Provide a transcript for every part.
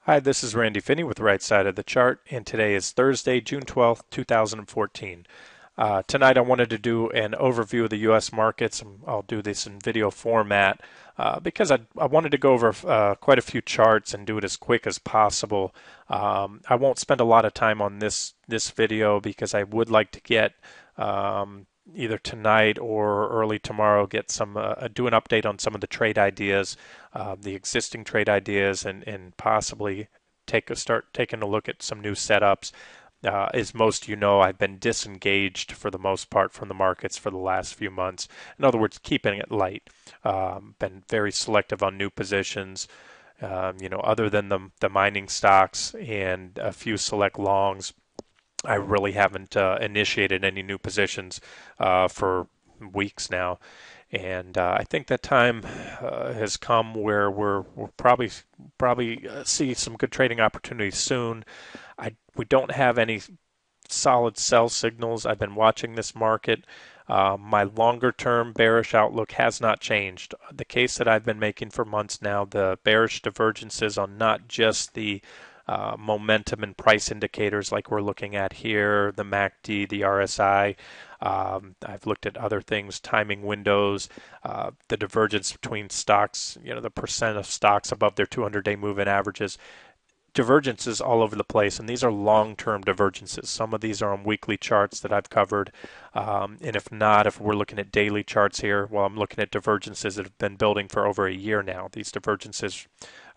Hi, this is Randy Finney with Right Side of the Chart, and today is Thursday, June 12th, 2014. Tonight I wanted to do an overview of the U.S. markets. I'll do this in video format because I wanted to go over quite a few charts and do it as quick as possible. I won't spend a lot of time on this video because I would like to get either tonight or early tomorrow get some do an update on some of the trade ideas, the existing trade ideas, and possibly start taking a look at some new setups. As most of you know, I've been disengaged for the most part from the markets for the last few months. In other words, keeping it light. Been very selective on new positions. Other than the mining stocks and a few select longs, I really haven't initiated any new positions for weeks now, and I think that time has come where we'll probably see some good trading opportunities soon. We don't have any solid sell signals. I've been watching this market. My longer term bearish outlook has not changed. The case that I've been making for months now, the bearish divergences on not just the momentum and price indicators like we're looking at here, the MACD, the RSI. I've looked at other things, timing windows, the divergence between stocks, the percent of stocks above their 200-day moving averages. Divergences all over the place, and these are long-term divergences. Some of these are on weekly charts that I've covered, and if not, if we're looking at daily charts here, well, I'm looking at divergences that have been building for over a year now. These divergences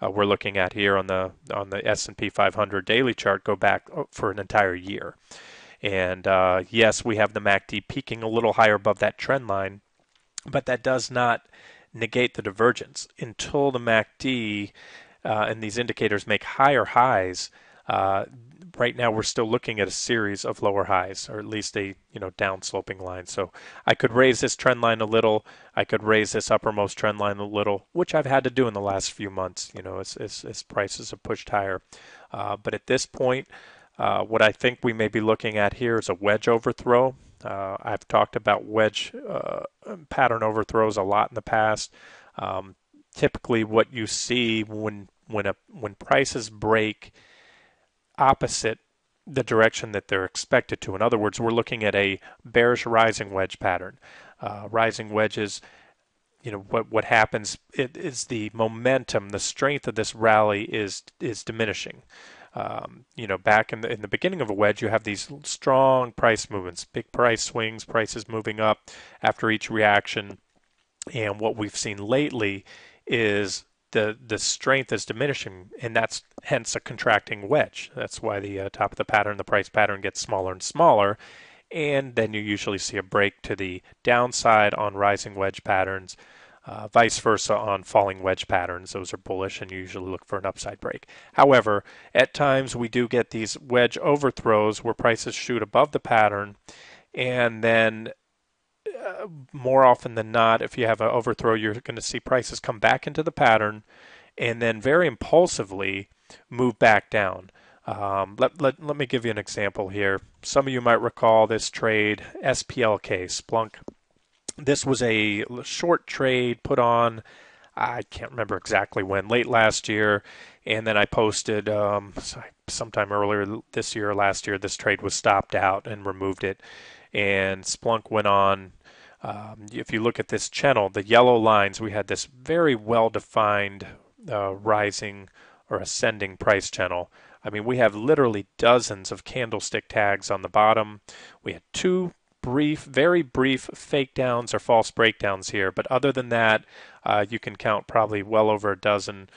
we're looking at here on the S&P 500 daily chart go back for an entire year. And yes, we have the MACD peaking a little higher above that trend line, but that does not negate the divergence until the MACD and these indicators make higher highs. Right now, we're still looking at a series of lower highs, or at least a down-sloping line. So I could raise this trend line a little. I could raise this uppermost trend line a little, which I've had to do in the last few months. As prices have pushed higher. But at this point, what I think we may be looking at here is a wedge overthrow. I've talked about wedge pattern overthrows a lot in the past. Typically, what you see when prices break opposite the direction that they're expected to. In other words, we're looking at a bearish rising wedge pattern. Rising wedges, what happens is the momentum, the strength of this rally is diminishing. Back in the beginning of a wedge, you have these strong price movements, big price swings, prices moving up after each reaction. And what we've seen lately is the strength is diminishing, and that's hence a contracting wedge. That's why the top of the pattern, the price pattern, gets smaller and smaller, and then you usually see a break to the downside on rising wedge patterns. Vice versa on falling wedge patterns. Those are bullish and you usually look for an upside break. However, at times we do get these wedge overthrows where prices shoot above the pattern, and then more often than not, if you have an overthrow, you're going to see prices come back into the pattern and then very impulsively move back down. Let me give you an example here. Some of you might recall this trade, SPLK, Splunk. This was a short trade put on, I can't remember exactly when, late last year, and then I posted sometime earlier this year or last year, this trade was stopped out and removed it, and Splunk went on. If you look at this channel, the yellow lines, we had this very well-defined rising or ascending price channel. I mean, we have literally dozens of candlestick tags on the bottom. We had two very brief fake downs or false breakdowns here, but other than that, you can count probably well over a dozen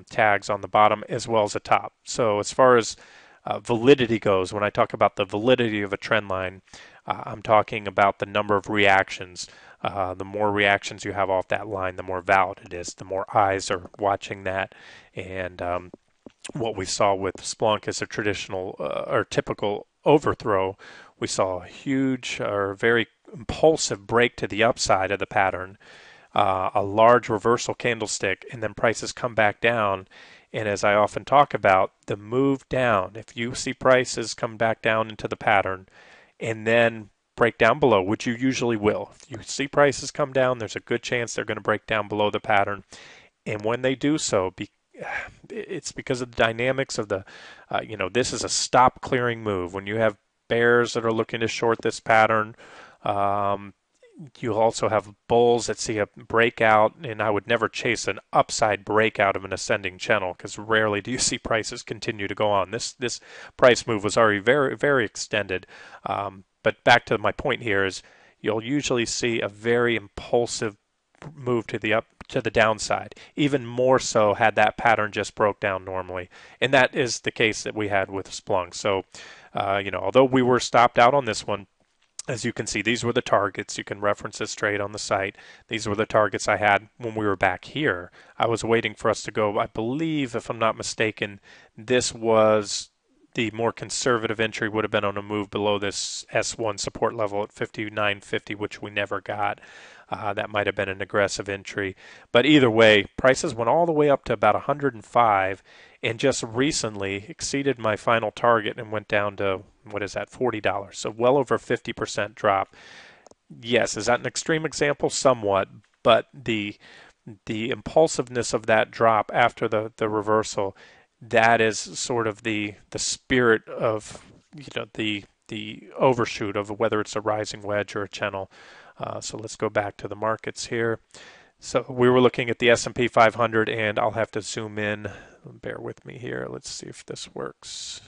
tags on the bottom as well as the top. So as far as validity goes, when I talk about the validity of a trend line, I'm talking about the number of reactions. The more reactions you have off that line, the more valid it is. The more eyes are watching that. And what we saw with Splunk is a traditional or typical overthrow. We saw a huge or very impulsive break to the upside of the pattern, a large reversal candlestick, and then prices come back down. And as I often talk about, the move down, if you see prices come back down into the pattern, and then break down below, which you usually will. If you see prices come down, there's a good chance they're going to break down below the pattern. And when they do so, it's because of the dynamics of the, this is a stop clearing move. When you have bears that are looking to short this pattern, um, you also have bulls that see a breakout, and I would never chase an upside breakout of an ascending channel because rarely do you see prices continue to go on. This price move was already very, very extended. But back to my point here is you'll usually see a very impulsive move to the downside, even more so had that pattern just broke down normally. And that is the case that we had with Splunk. So, although we were stopped out on this one, as you can see, these were the targets. You can reference this trade on the site. These were the targets I had when we were back here. I was waiting for us to go, I believe, if I'm not mistaken, this was the more conservative entry would have been on a move below this S1 support level at 59.50, which we never got. That might have been an aggressive entry. But either way, prices went all the way up to about 105 and just recently exceeded my final target and went down to, what is that, $40. So well over 50% drop. Yes, is that an extreme example? Somewhat, but the impulsiveness of that drop after the reversal, that is sort of the spirit of the overshoot of whether it's a rising wedge or a channel. So let's go back to the markets here. So we were looking at the S&P 500, and I'll have to zoom in. Bear with me here. Let's see if this works.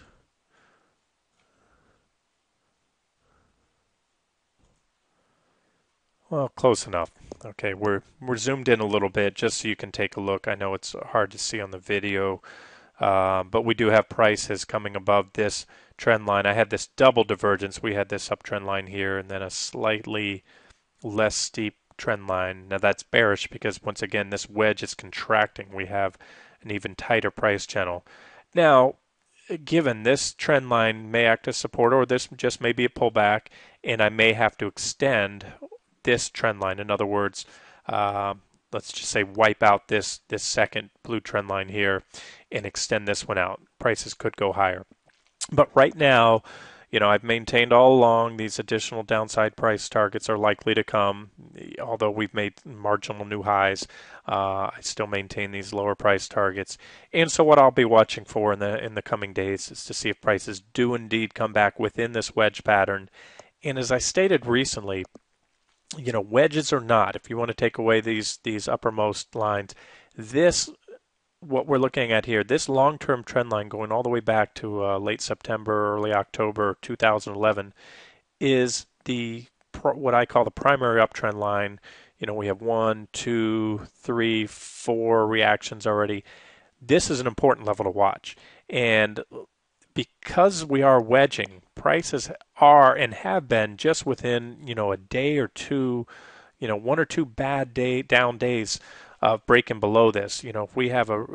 Well, close enough. Okay, we're zoomed in a little bit just so you can take a look. I know it's hard to see on the video, but we do have prices coming above this trend line. I had this double divergence. We had this uptrend line here and then a slightly less steep trend line. Now that's bearish because once again this wedge is contracting. We have an even tighter price channel. Now, given this trend line may act as support, or this just may be a pullback, and I may have to extend this trend line. In other words, let's just say wipe out this second blue trend line here and extend this one out. Prices could go higher. But right now, I've maintained all along these additional downside price targets are likely to come. Although we've made marginal new highs, I still maintain these lower price targets. And so what I'll be watching for in the coming days is to see if prices do indeed come back within this wedge pattern. And as I stated recently, wedges or not, if you want to take away these uppermost lines, what we're looking at here, this long-term trend line going all the way back to late September, early October 2011, is what I call the primary uptrend line. We have 1, 2, 3, 4 reactions already. This is an important level to watch. And because we are wedging, prices are and have been just within, a day or two, 1 or 2 bad down days of breaking below this. If we have a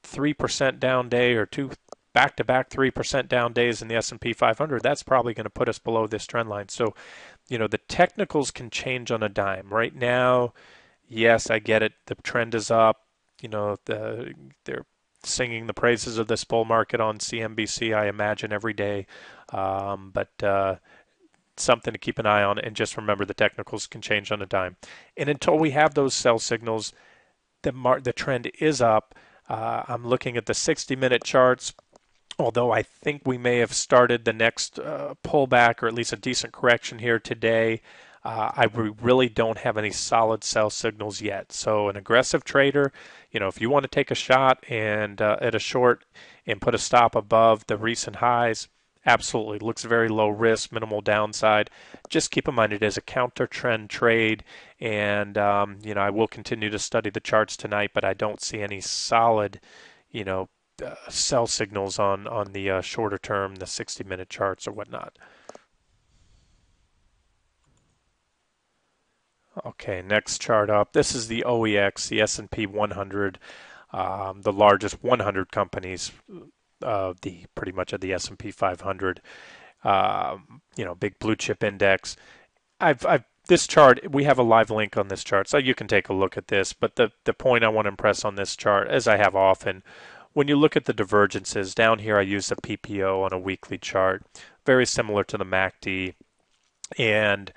3% down day or 2 back-to-back 3% down days in the S&P 500, that's probably going to put us below this trend line. So, the technicals can change on a dime. Right now, yes, I get it. The trend is up. They're singing the praises of this bull market on CNBC, I imagine, every day. But something to keep an eye on, and just remember the technicals can change on a dime. And until we have those sell signals, the trend is up. I'm looking at the 60-minute charts. Although I think we may have started the next pullback or at least a decent correction here today, I really don't have any solid sell signals yet. So an aggressive trader, if you want to take a shot and at a short and put a stop above the recent highs, absolutely. Looks very low risk, minimal downside. Just keep in mind it is a counter trend trade, and I will continue to study the charts tonight, but I don't see any solid, sell signals on the shorter term, the 60-minute charts or whatnot. Okay, next chart up. This is the OEX, the S&P 100, the largest 100 companies. Pretty much of the S&P 500, big blue chip index. This chart, we have a live link on this chart, so you can take a look at this. But the point I want to impress on this chart, as I have often, when you look at the divergences, down here I use the PPO on a weekly chart, very similar to the MACD. And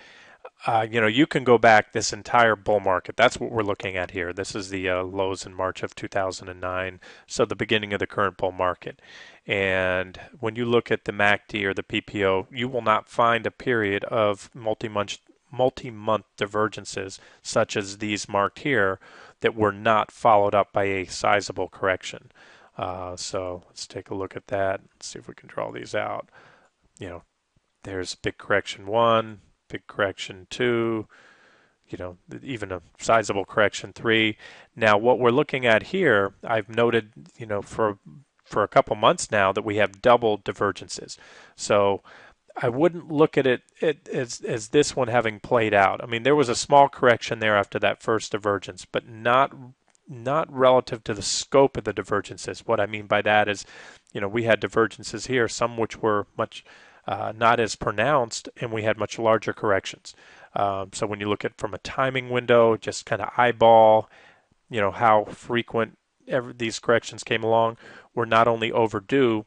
You can go back this entire bull market. That's what we're looking at here. This is the lows in March of 2009, so the beginning of the current bull market. And when you look at the MACD or the PPO, you will not find a period of multi-month divergences such as these marked here that were not followed up by a sizable correction. So let's take a look at that. Let's see if we can draw these out. There's big correction 1, big correction 2, even a sizable correction 3. Now, what we're looking at here, I've noted, for a couple months now that we have double divergences. So I wouldn't look at it as this one having played out. I mean, there was a small correction there after that first divergence, but not relative to the scope of the divergences. What I mean by that is, we had divergences here, some which were much not as pronounced, and we had much larger corrections. So when you look at from a timing window, just kind of eyeball, how frequent these corrections came along, were not only overdue,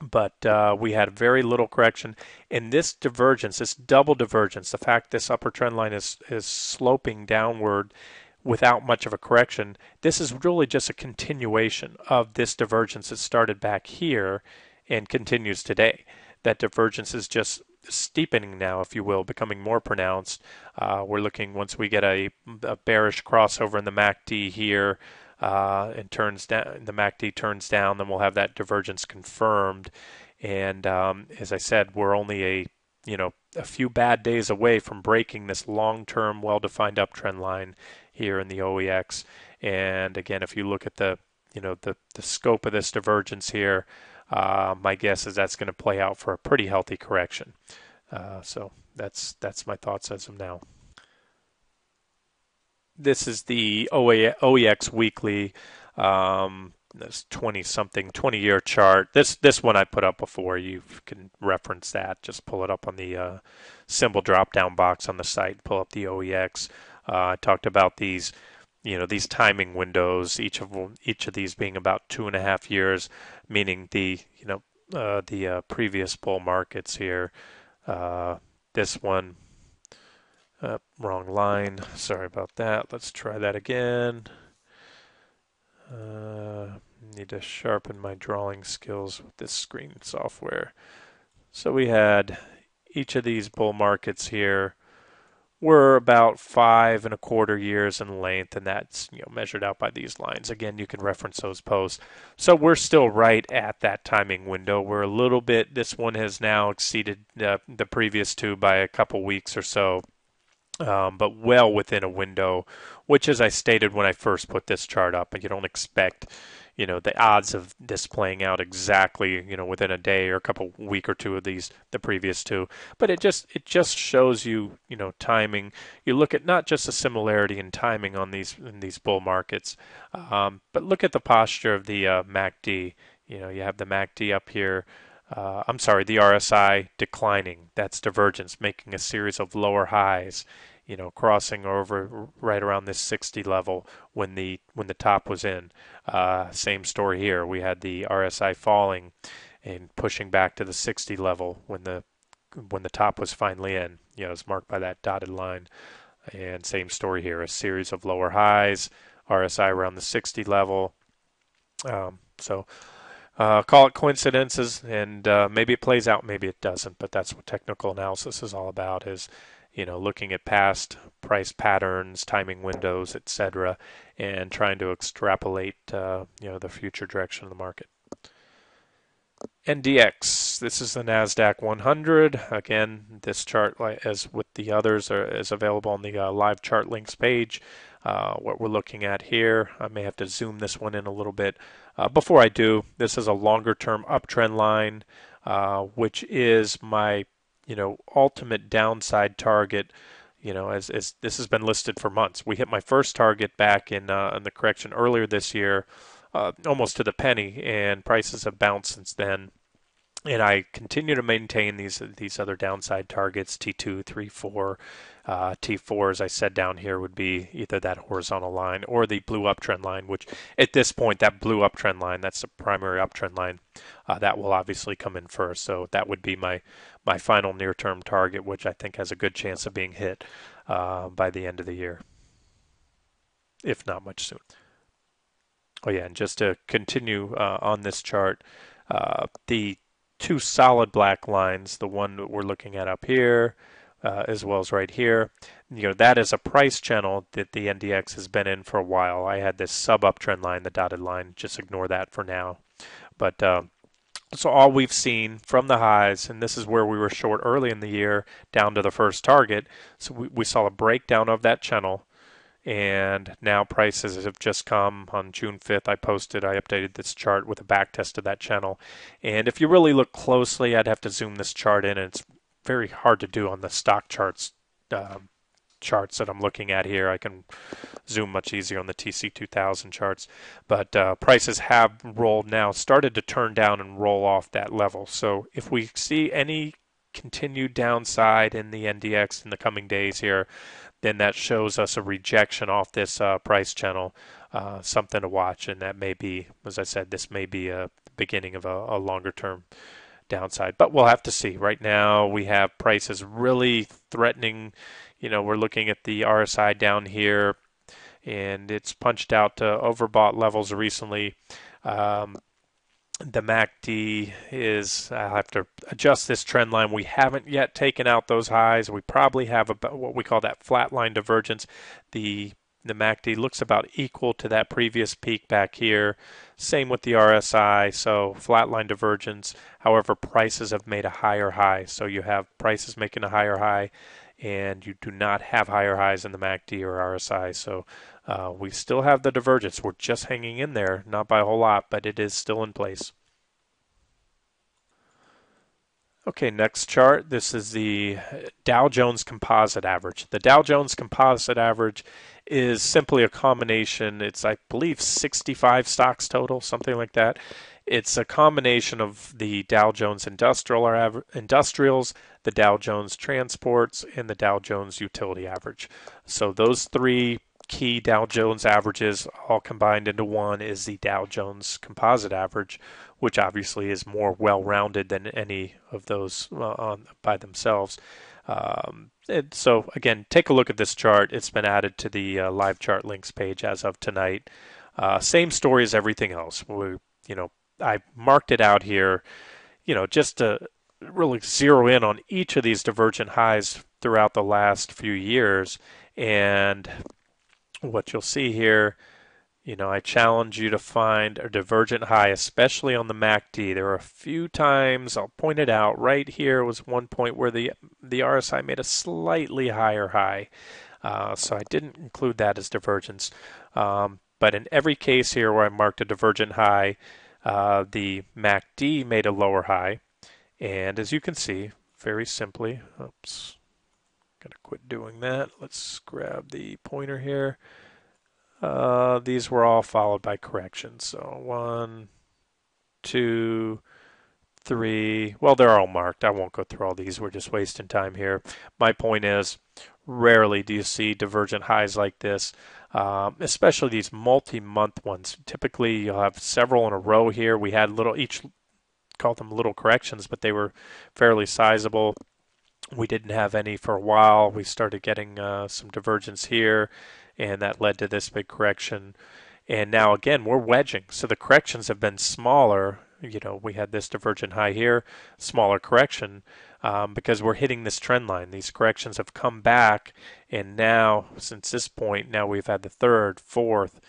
but we had very little correction. And this divergence, this double divergence, the fact this upper trend line is sloping downward without much of a correction, this is really just a continuation of this divergence that started back here and continues today. That divergence is just steepening now, if you will, becoming more pronounced. We're looking, once we get a bearish crossover in the MACD here, and turns down, the MACD turns down, then we'll have that divergence confirmed. And as I said, we're only a few bad days away from breaking this long-term, well-defined uptrend line here in the OEX. And again, if you look at the scope of this divergence here, my guess is that's going to play out for a pretty healthy correction. So that's my thoughts as of now. This is the OEX weekly. This 20-year chart. This one I put up before. You can reference that. Just pull it up on the symbol drop-down box on the site. Pull up the OEX. I talked about these timing windows, each of these being about 2.5 years, meaning the previous bull markets here. This one, wrong line. Sorry about that. Let's try that again. Need to sharpen my drawing skills with this screen software. So we had each of these bull markets here were about 5.25 years in length, and that's measured out by these lines. Again, you can reference those posts. So we're still right at that timing window. We're a little bit. This one has now exceeded the previous two by a couple weeks or so, but well within a window, which, as I stated when I first put this chart up, and you don't expect the odds of this playing out exactly, within a day or a couple week or two of the previous two. But it just shows you, timing. You look at not just a similarity in timing in these bull markets, but look at the posture of the MACD. You have the MACD up here. The RSI declining. That's divergence, making a series of lower highs. Crossing over right around this 60 level when the top was in. Same story here. We had the RSI falling and pushing back to the 60 level when the top was finally in. It's marked by that dotted line. And same story here. A series of lower highs, RSI around the 60 level. So call it coincidences, and maybe it plays out, maybe it doesn't. But that's what technical analysis is all about. Is looking at past price patterns, timing windows, etc., and trying to extrapolate, the future direction of the market. NDX, this is the NASDAQ 100. Again, this chart, as with the others, is available on the live chart links page. What we're looking at here, I may have to zoom this one in a little bit. Before I do, this is a longer-term uptrend line, which is my ultimate downside target. As this has been listed for months. We hit my first target back in the correction earlier this year, almost to the penny, and prices have bounced since then. And I continue to maintain these other downside targets, T2, 3, 4. T4, as I said down here, would be either that horizontal line or the blue uptrend line, which at this point, that blue uptrend line, that's the primary uptrend line, that will obviously come in first. So that would be my final near-term target, which I think has a good chance of being hit by the end of the year, if not much sooner. Oh yeah, and just to continue on this chart, the two solid black lines, the one that we're looking at up here, as well as right here, that is a price channel that the NDX has been in for a while. I had this sub uptrend line, the dotted line, just ignore that for now. But so all we've seen from the highs, and this is where we were short early in the year down to the first target. So we saw a breakdown of that channel. And now prices have just come on June 5th. I updated this chart with a back test of that channel. And if you really look closely, I'd have to zoom this chart in, and it's very hard to do on the stock charts that I'm looking at here. I can zoom much easier on the TC2000 charts. But prices have started to turn down and roll off that level. So if we see any continued downside in the NDX in the coming days here, then that shows us a rejection off this price channel, something to watch. And that may be, as I said, this may be a beginning of a longer term downside. But we'll have to see. Right now we have prices really threatening. We're looking at the RSI down here, and it's punched out to overbought levels recently. The MACD I'll have to adjust this trend line. We haven't yet taken out those highs. We probably have about what we call that flat line divergence. The MACD looks about equal to that previous peak back here. Same with the RSI, so flat line divergence. However, prices have made a higher high. So you have prices making a higher high, and you do not have higher highs in the MACD or RSI. So we still have the divergence. We're just hanging in there, not by a whole lot, but it is still in place. Okay, next chart. This is the Dow Jones Composite Average. The Dow Jones Composite Average is simply a combination. It's, I believe, 65 stocks total, something like that. It's a combination of the Dow Jones Industrials, the Dow Jones Transports, and the Dow Jones Utility Average. So those three key Dow Jones averages all combined into one is the Dow Jones Composite Average, which obviously is more well-rounded than any of those by themselves. So again, take a look at this chart. It's been added to the live chart links page as of tonight. Same story as everything else. I marked it out here, just to really zero in on each of these divergent highs throughout the last few years. And what you'll see here, I challenge you to find a divergent high, especially on the MACD. There are a few times, I'll point it out, right here was one point where the RSI made a slightly higher high. So I didn't include that as divergence. But in every case here where I marked a divergent high, the MACD made a lower high. And as you can see, very simply, oops, gonna quit doing that. Let's grab the pointer here. These were all followed by corrections. So 1, 2, 3. Well, they're all marked. I won't go through all these. We're just wasting time here. My point is, rarely do you see divergent highs like this, especially these multi-month ones. Typically, you'll have several in a row here. We had each called them little corrections, but they were fairly sizable. We didn't have any for a while. We started getting some divergence here, and that led to this big correction. And now again, we're wedging. So the corrections have been smaller. We had this divergent high here, smaller correction, because we're hitting this trend line. These corrections have come back, and now, since this point, now we've had the third, fourth,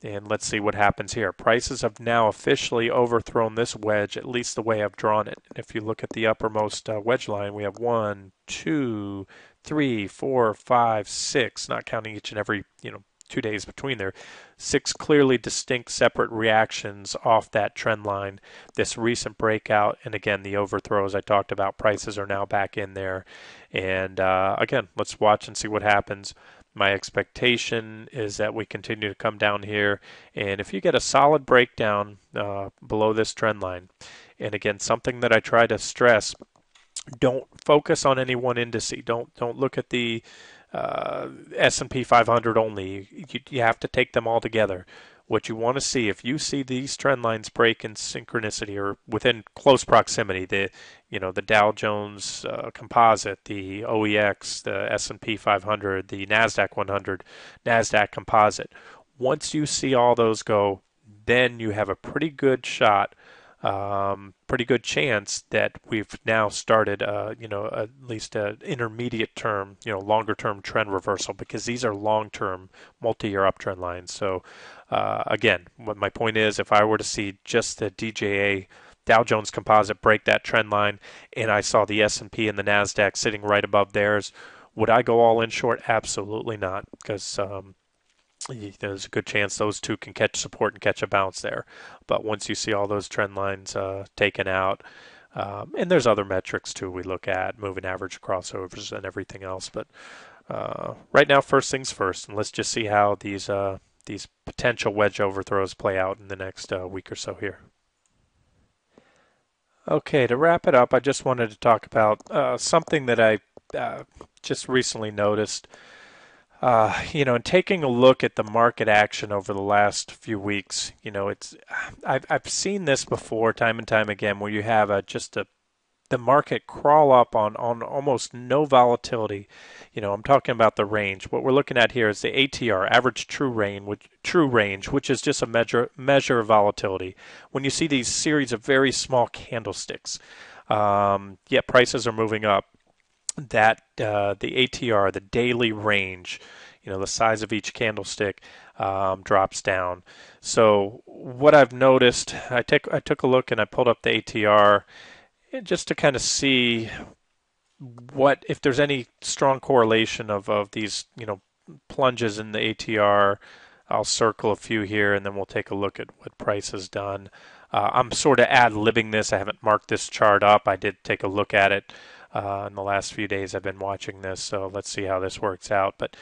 and let's see what happens here. Prices have now officially overthrown this wedge, at least the way I've drawn it. And if you look at the uppermost wedge line, we have 1, 2, 3, 4, 5, 6, not counting each and every 2 days between there, 6 clearly distinct separate reactions off that trend line. This recent breakout, and again, the overthrows I talked about, prices are now back in there. And again, let's watch and see what happens. My expectation is that we continue to come down here, and if you get a solid breakdown below this trend line, and again, something that I try to stress, don't focus on any one indice. Don't look at the S&P 500 only. You have to take them all together. What you want to see, if you see these trend lines break in synchronicity or within close proximity, the Dow Jones Composite, the OEX, the S&P 500, the Nasdaq 100, Nasdaq Composite. Once you see all those go, then you have a pretty good shot, pretty good chance that we've now started, at least an intermediate term, longer term trend reversal, because these are long term, multi-year uptrend lines. So, again, what my point is, if I were to see just the DJA Dow Jones Composite break that trend line, and I saw the S&P and the Nasdaq sitting right above theirs, would I go all in short? Absolutely not, because there's a good chance those two can catch support and catch a bounce there. But once you see all those trend lines taken out, and there's other metrics too we look at, moving average crossovers and everything else. But right now, first things first, and let's just see how these potential wedge overthrows play out in the next week or so here. Okay, to wrap it up, I just wanted to talk about something that I just recently noticed. In taking a look at the market action over the last few weeks, I've seen this before time and time again, where you have the market crawl up on almost no volatility. I'm talking about the range. What we're looking at here is the ATR, average true range, which is just a measure of volatility. When you see these series of very small candlesticks, yet prices are moving up, that the ATR, the daily range, the size of each candlestick drops down. So what I've noticed, I took a look and I pulled up the ATR just to kind of see if there's any strong correlation of these plunges in the ATR. I'll circle a few here and then we'll take a look at what price has done. I'm sort of ad-libbing this. I haven't marked this chart up. I did take a look at it in the last few days. I've been watching this, so let's see how this works out. But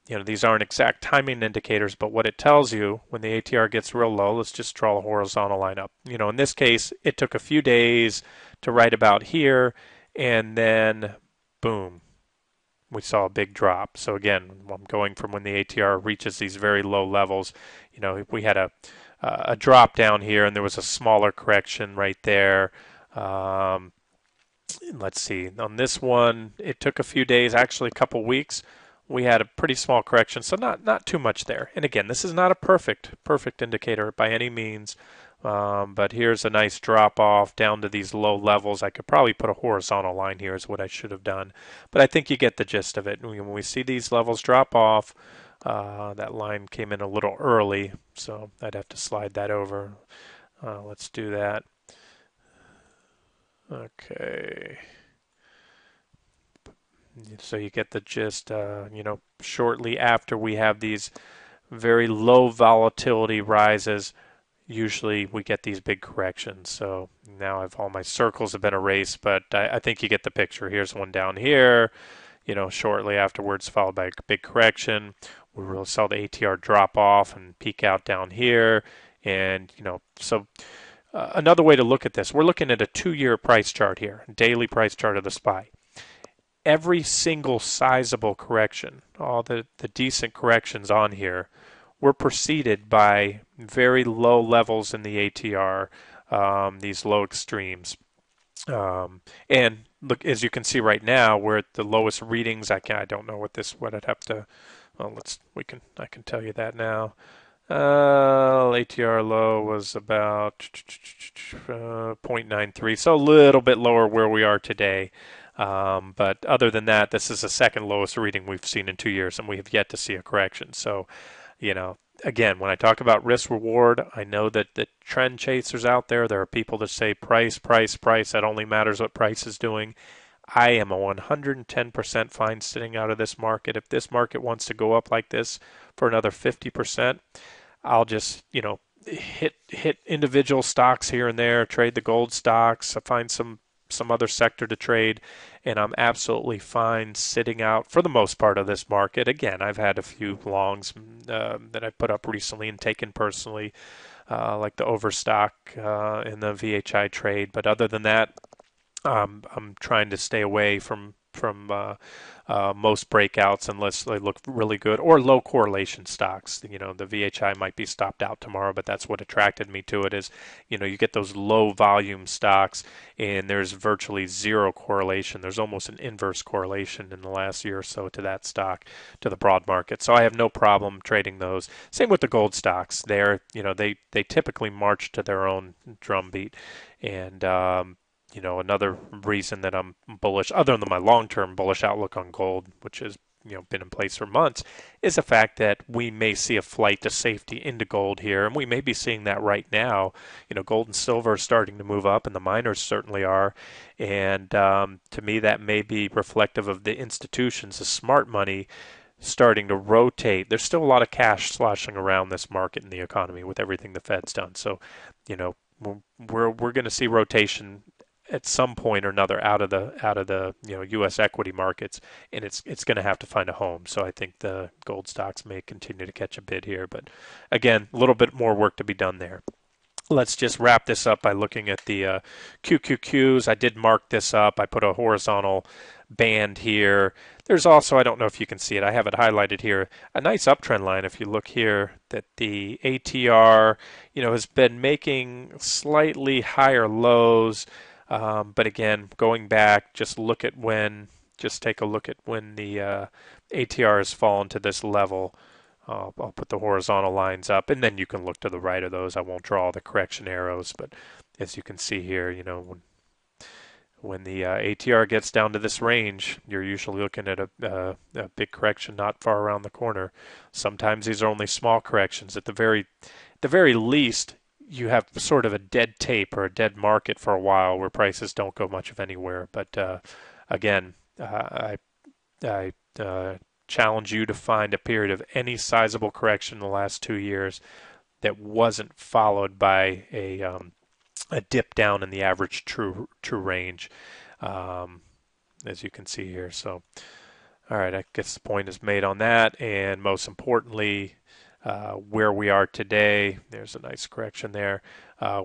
these aren't exact timing indicators, but what it tells you when the ATR gets real low, let's just draw a horizontal line up. In this case, it took a few days to right about here, and then boom, we saw a big drop. So again, I'm going from when the ATR reaches these very low levels. We had a drop down here, and there was a smaller correction right there. Let's see. On this one, it took a few days, actually a couple weeks. We had a pretty small correction, so not too much there. And again, this is not a perfect indicator by any means. But here's a nice drop off down to these low levels. I could probably put a horizontal line here is what I should have done. But I think you get the gist of it. When we see these levels drop off, that line came in a little early, so I'd have to slide that over. Let's do that. Okay. So you get the gist, shortly after we have these very low volatility rises, usually we get these big corrections. So now all my circles have been erased, but I think you get the picture. Here's one down here, shortly afterwards, followed by a big correction. We really saw the ATR drop off and peak out down here. And, so another way to look at this, we're looking at a 2-year price chart here, daily price chart of the SPY. Every single sizable correction, all the decent corrections on here, were preceded by very low levels in the ATR, these low extremes. And look, as you can see right now, we're at the lowest readings. I don't know what I'd have to. Well, I can tell you that now. ATR low was about 0.93, so a little bit lower where we are today. But other than that, this is the second lowest reading we've seen in 2 years, and we have yet to see a correction. So, again, when I talk about risk reward, I know that the trend chasers out there are people that say price. That only matters what price is doing. I am a 110% fine sitting out of this market. If this market wants to go up like this for another 50%, I'll just, hit individual stocks here and there, trade the gold stocks, find some other sector to trade, and I'm absolutely fine sitting out for the most part of this market. Again, I've had a few longs that I put up recently and taken personally, like the overstock in the VHI trade. But other than that, I'm trying to stay away from most breakouts unless they look really good, or low correlation stocks. You know, the VHI might be stopped out tomorrow, but that's what attracted me to it. Is, you know, you get those low volume stocks and there's virtually zero correlation. There's almost an inverse correlation in the last year or so to that stock, to the broad market. So I have no problem trading those. Same with the gold stocks. You know, they typically march to their own drumbeat, and you know, another reason that I'm bullish, other than my long-term bullish outlook on gold, which has, you know, been in place for months, is the fact that we may see a flight to safety into gold here, and we may be seeing that right now. You know, gold and silver are starting to move up, and the miners certainly are. And to me, that may be reflective of the institutions, the smart money, starting to rotate. There's still a lot of cash sloshing around this market and the economy with everything the Fed's done. So, you know, we're going to see rotation at some point or another out of the you know, U.S. equity markets, and it's going to have to find a home. So I think the gold stocks may continue to catch a bid here, but again, a little bit more work to be done there. Let's just wrap this up by looking at the QQQs. I did mark this up. I put a horizontal band here. There's also, I don't know if you can see it, I have it highlighted here, a nice uptrend line. If you look here, that the ATR, you know, has been making slightly higher lows. But again, going back, just take a look at when the ATR has fallen to this level. I'll put the horizontal lines up, and then you can look to the right of those. I won't draw the correction arrows, but as you can see here, you know, when the ATR gets down to this range, you're usually looking at a big correction not far around the corner. Sometimes these are only small corrections. At the very least, you have sort of a dead tape or a dead market for a while where prices don't go much of anywhere. But again, I challenge you to find a period of any sizable correction in the last 2 years that wasn't followed by a dip down in the average true range, as you can see here. So, all right, I guess the point is made on that, and most importantly, where we are today, there's a nice correction there.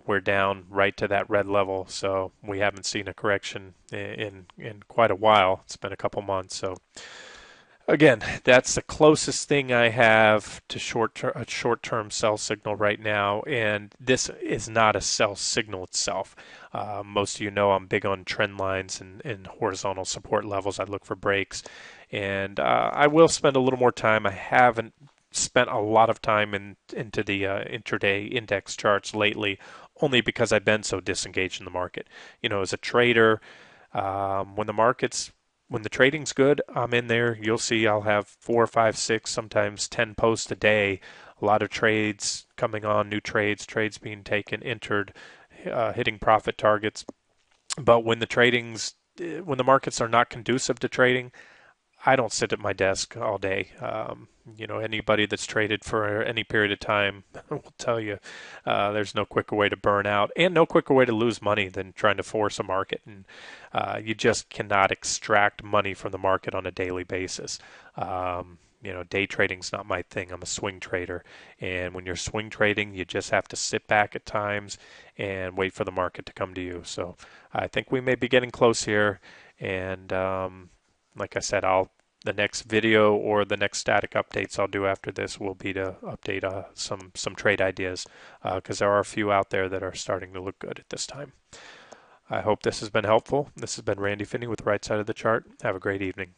We're down right to that red level, so we haven't seen a correction in quite a while. It's been a couple months. So again, that's the closest thing I have to a short-term sell signal right now, and this is not a sell signal itself. Most of you know I'm big on trend lines and horizontal support levels. I look for breaks, and I will spend a little more time. I haven't spent a lot of time into the intraday index charts lately, only because I've been so disengaged in the market. You know, as a trader, when the trading's good, I'm in there. You'll see I'll have 4, 5, 6, sometimes 10 posts a day. A lot of trades coming on, new trades being taken, entered, hitting profit targets. But when the markets are not conducive to trading, I don't sit at my desk all day. You know, anybody that's traded for any period of time will tell you there's no quicker way to burn out and no quicker way to lose money than trying to force a market. And you just cannot extract money from the market on a daily basis. You know, day trading's not my thing. I'm a swing trader. And when you're swing trading, you just have to sit back at times and wait for the market to come to you. So I think we may be getting close here. And like I said, the next video or the next static updates I'll do after this will be to update some trade ideas, because there are a few out there that are starting to look good at this time. I hope this has been helpful. This has been Randy Finney with Right Side of the Chart. Have a great evening.